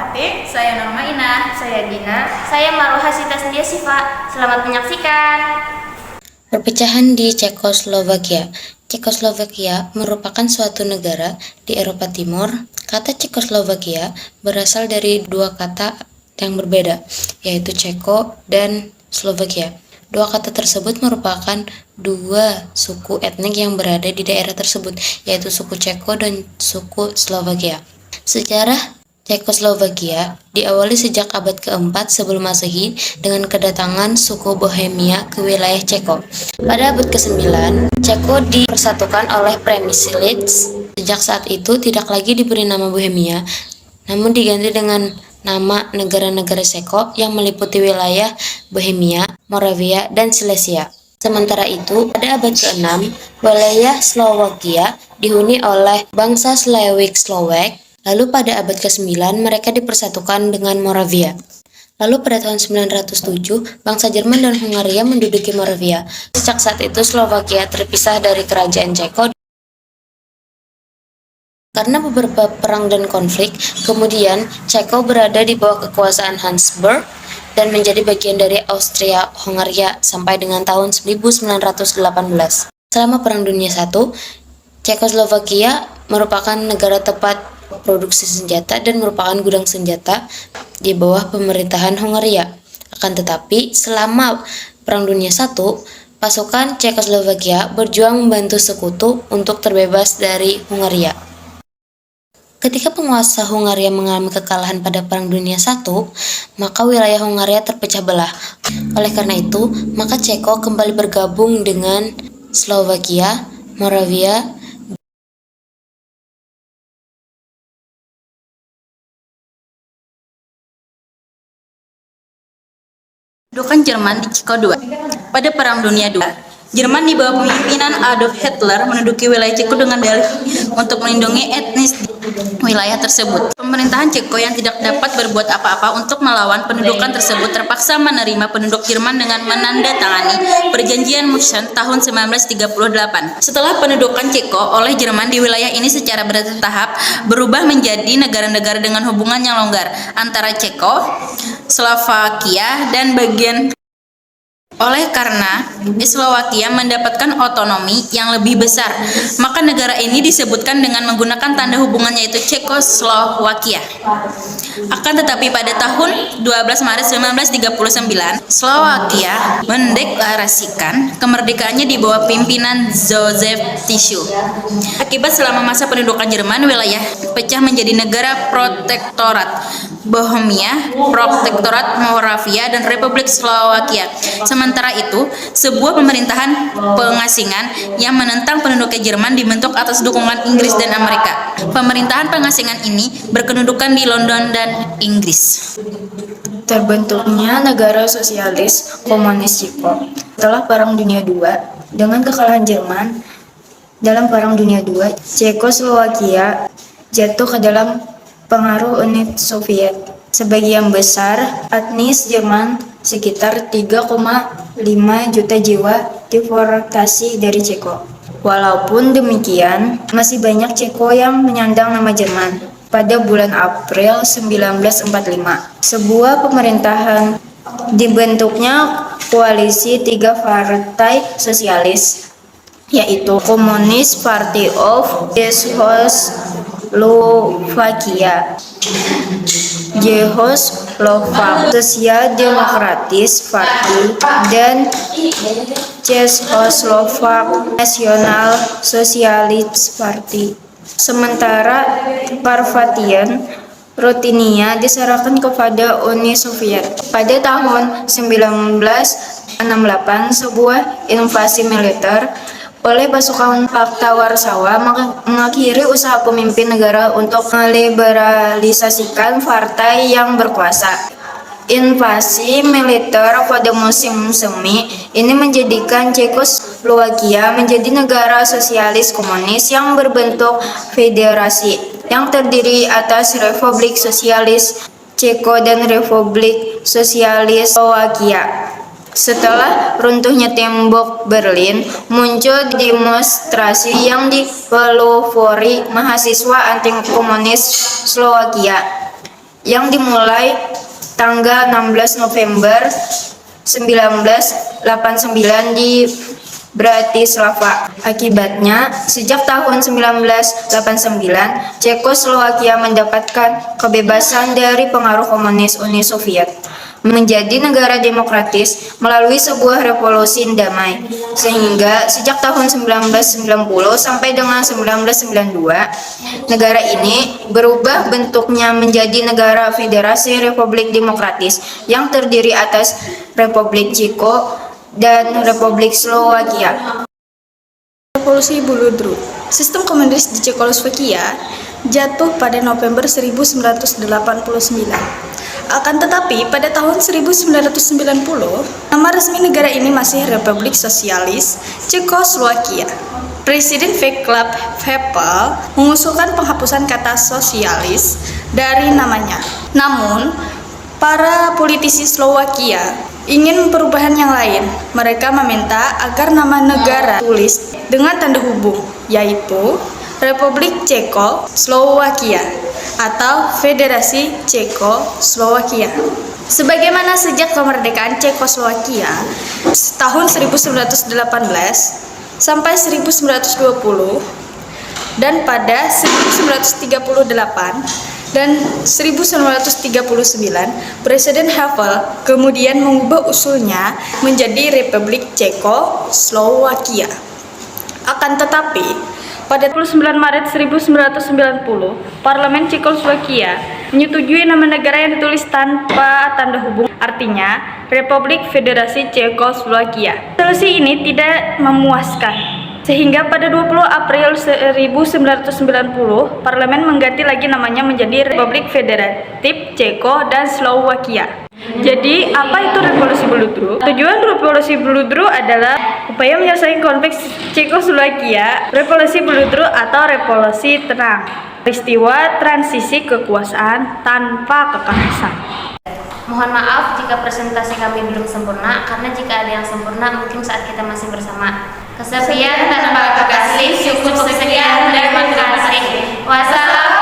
Fatih. Saya Norma Ina. Saya Dina. Saya Maruha Sitasdia Siva. Selamat menyaksikan. Perpecahan di Cekoslovakia. Cekoslovakia merupakan suatu negara di Eropa Timur. Kata Cekoslovakia berasal dari dua kata yang berbeda, yaitu Ceko dan Slovakia. Dua kata tersebut merupakan dua suku etnik yang berada di daerah tersebut, yaitu suku Ceko dan suku Slovakia. Sejarah Cekoslovakia diawali sejak abad keempat sebelum Masehi dengan kedatangan suku Bohemia ke wilayah Ceko. Pada abad ke-9, Ceko dipersatukan oleh Przemyslice. Sejak saat itu tidak lagi diberi nama Bohemia, namun diganti dengan nama negara-negara Ceko yang meliputi wilayah Bohemia, Moravia, dan Silesia. Sementara itu, pada abad ke-6, wilayah Slowakia dihuni oleh bangsa Slavic-Slovak. Lalu pada abad ke-9 mereka dipersatukan dengan Moravia. Lalu pada tahun 907, bangsa Jerman dan Hungaria menduduki Moravia. Sejak saat itu Slovakia terpisah dari kerajaan Ceko. Karena beberapa perang dan konflik, kemudian Ceko berada di bawah kekuasaan Habsburg dan menjadi bagian dari Austria-Hungaria sampai dengan tahun 1918. Selama Perang Dunia I, Cekoslovakia merupakan negara tempat produksi senjata dan merupakan gudang senjata di bawah pemerintahan Hungaria. Akan tetapi, selama Perang Dunia I, pasukan Cekoslovakia berjuang membantu sekutu untuk terbebas dari Hungaria. Ketika penguasa Hungaria mengalami kekalahan pada Perang Dunia I, maka wilayah Hungaria terpecah belah. Oleh karena itu, maka Ceko kembali bergabung dengan Slovakia, Moravia, Pendudukan Jerman di Ceko II. Pada Perang Dunia II, Jerman di bawah pemimpinan Adolf Hitler menduduki wilayah Ceko dengan dalih untuk melindungi etnis di wilayah tersebut. Pemerintahan Ceko yang tidak dapat berbuat apa-apa untuk melawan pendudukan tersebut terpaksa menerima penduduk Jerman dengan menandatangani Perjanjian München tahun 1938. Setelah pendudukan Ceko oleh Jerman di wilayah ini secara bertahap berubah menjadi negara-negara dengan hubungan yang longgar antara Ceko, Slovakia, dan bagian. Oleh karena Slovakia mendapatkan otonomi yang lebih besar, maka negara ini disebutkan dengan menggunakan tanda hubungan yaitu Cekoslovakia. Akan tetapi pada tahun 12 Maret 1939, Slovakia mendeklarasikan kemerdekaannya di bawah pimpinan Joseph Tiso. Akibat selama masa pendudukan Jerman, wilayah pecah menjadi negara protektorat Bohemia, Protektorat Moravia, dan Republik Slovakia. Sementara itu, sebuah pemerintahan pengasingan yang menentang penduduk Jerman dibentuk atas dukungan Inggris dan Amerika. Pemerintahan pengasingan ini berkedudukan di London dan Inggris. Terbentuknya negara sosialis komunis Ceko. Setelah Perang Dunia II, dengan kekalahan Jerman dalam Perang Dunia II, Cekoslovakia jatuh ke dalam pengaruh Uni Soviet. Sebagian besar etnis Jerman, sekitar 3,5 juta jiwa, deportasi dari Ceko. Walaupun demikian, masih banyak Ceko yang menyandang nama Jerman. Pada bulan April 1945, sebuah pemerintahan dibentuknya koalisi tiga partai sosialis, yaitu Communist Party of Czechoslovakia, Czechoslovak Social Democratic Party, dan Czechoslovak National Socialist Party. Sementara Parvatian Rutinia diserahkan kepada Uni Soviet. Pada tahun 1968, sebuah invasi militer oleh pasukan Fakta Warsawa mengakhiri usaha pemimpin negara untuk meliberalisasikan partai yang berkuasa. Invasi militer pada musim semi ini menjadikan Cekoslovakia menjadi negara sosialis komunis yang berbentuk federasi yang terdiri atas Republik Sosialis Ceko dan Republik Sosialis Slovakia. Setelah runtuhnya tembok Berlin, muncul demonstrasi yang dipelopori mahasiswa anti-komunis Slovakia yang dimulai tanggal 16 November 1989 di Bratislava. Akibatnya, sejak tahun 1989, Cekoslowakia mendapatkan kebebasan dari pengaruh komunis Uni Soviet, menjadi negara demokratis melalui sebuah revolusi damai. Sehingga sejak tahun 1990 sampai dengan 1992, negara ini berubah bentuknya menjadi negara federasi Republik Demokratis yang terdiri atas Republik Ceko dan Republik Slovakia. Revolusi Buludru. Sistem komunis di Cekoslovakia jatuh pada November 1989. Akan tetapi, pada tahun 1990, nama resmi negara ini masih Republik Sosialis Cekoslovakia. Presiden Václav Havel mengusulkan penghapusan kata sosialis dari namanya. Namun, para politisi Slovakia ingin perubahan yang lain. Mereka meminta agar nama negara tulis dengan tanda hubung, yaitu Republik Cekoslowakia atau Federasi Cekoslowakia. Sebagaimana sejak kemerdekaan Cekoslowakia tahun 1918 sampai 1920 dan pada 1938 dan 1939, Presiden Havel kemudian mengubah usulnya menjadi Republik Cekoslowakia. Akan tetapi, pada 29 Maret 1990, Parlemen Cekoslowakia menyetujui nama negara yang ditulis tanpa tanda hubung, artinya Republik Federasi Cekoslowakia. Solusi ini tidak memuaskan. Sehingga pada 20 April 1990, Parlemen mengganti lagi namanya menjadi Republik Federatif Ceko dan Slowakia. Jadi, apa itu Revolusi Buludru? Tujuan Revolusi Buludru adalah upaya menyelesaikan konflik Cekoslowakia, Revolusi Buludru atau Revolusi Tenang, peristiwa transisi kekuasaan tanpa kekerasan. Mohon maaf jika presentasi kami belum sempurna, karena jika ada yang sempurna mungkin saat kita masih bersama. Kesekian, terima kasih, cukup sekian, terima kasih. Wassalamualaikum.